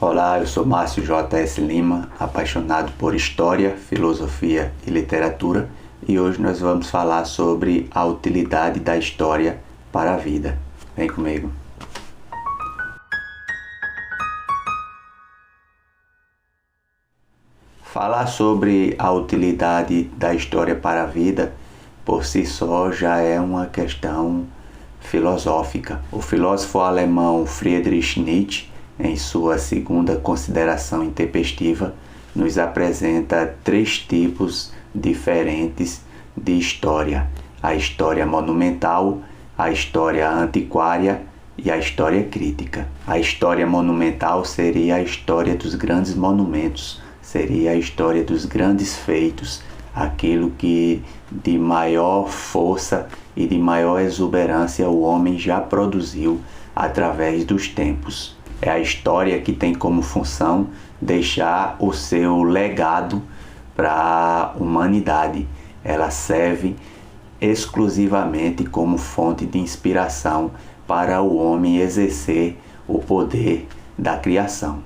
Olá, eu sou Márcio J.S. Lima, apaixonado por História, Filosofia e Literatura, e hoje nós vamos falar sobre a utilidade da história para a vida. Vem comigo. Falar sobre a utilidade da história para a vida, por si só, já é uma questão filosófica. O filósofo alemão Friedrich Nietzsche, em sua segunda consideração intempestiva, nos apresenta três tipos diferentes de história: a história monumental, a história antiquária e a história crítica. A história monumental seria a história dos grandes monumentos, seria a história dos grandes feitos, aquilo que de maior força e de maior exuberância o homem já produziu através dos tempos. É a história que tem como função deixar o seu legado para a humanidade. Ela serve exclusivamente como fonte de inspiração para o homem exercer o poder da criação.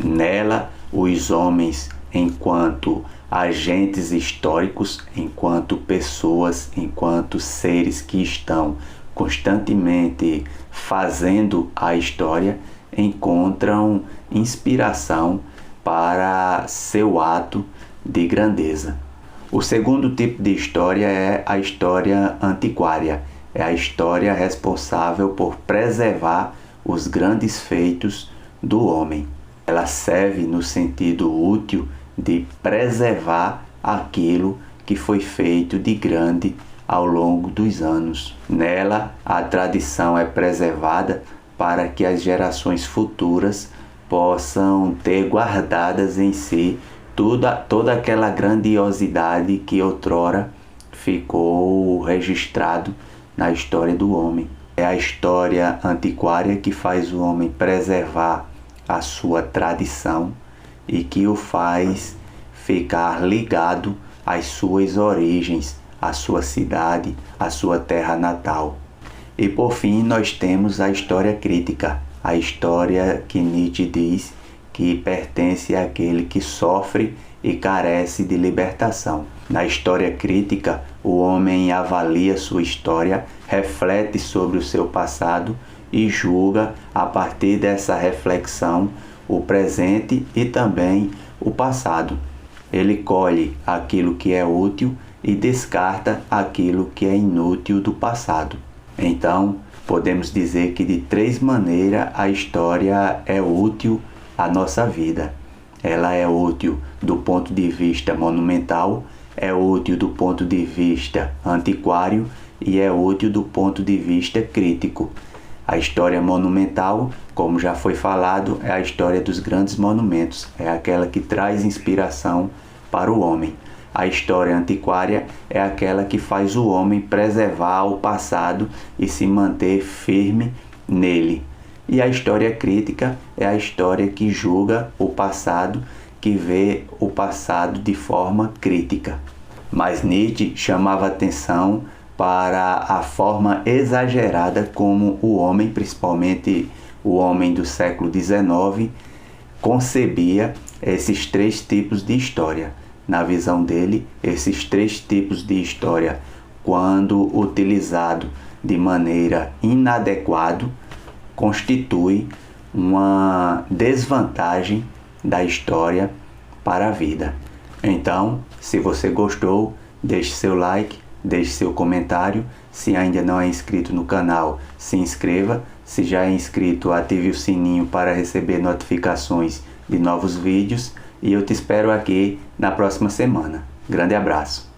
Nela, os homens, enquanto agentes históricos, enquanto pessoas, enquanto seres que estão constantemente fazendo a história, encontram inspiração para seu ato de grandeza. O segundo tipo de história é a história antiquária. É a história responsável por preservar os grandes feitos do homem. Ela serve no sentido útil de preservar aquilo que foi feito de grande ao longo dos anos. Nela, a tradição é preservada para que as gerações futuras possam ter guardadas em si toda aquela grandiosidade que outrora ficou registrado na história do homem. É a história antiquária que faz o homem preservar a sua tradição e que o faz ficar ligado às suas origens, à sua cidade, à sua terra natal. E por fim nós temos a história crítica, a história que Nietzsche diz que pertence àquele que sofre e carece de libertação. Na história crítica, o homem avalia sua história, reflete sobre o seu passado e julga, a partir dessa reflexão, o presente e também o passado. Ele colhe aquilo que é útil e descarta aquilo que é inútil do passado. Então, podemos dizer que de três maneiras a história é útil à nossa vida. Ela é útil do ponto de vista monumental, é útil do ponto de vista antiquário e é útil do ponto de vista crítico. A história monumental, como já foi falado, é a história dos grandes monumentos, é aquela que traz inspiração para o homem. A história antiquária é aquela que faz o homem preservar o passado e se manter firme nele. E a história crítica é a história que julga o passado, que vê o passado de forma crítica. Mas Nietzsche chamava atenção para a forma exagerada como o homem, principalmente o homem do século XIX, concebia esses três tipos de história. Na visão dele, esses três tipos de história, quando utilizado de maneira inadequada, constitui uma desvantagem da história para a vida. Então, se você gostou, deixe seu like, deixe seu comentário. Se ainda não é inscrito no canal, se inscreva. Se já é inscrito, ative o sininho para receber notificações de novos vídeos. E eu te espero aqui na próxima semana. Grande abraço!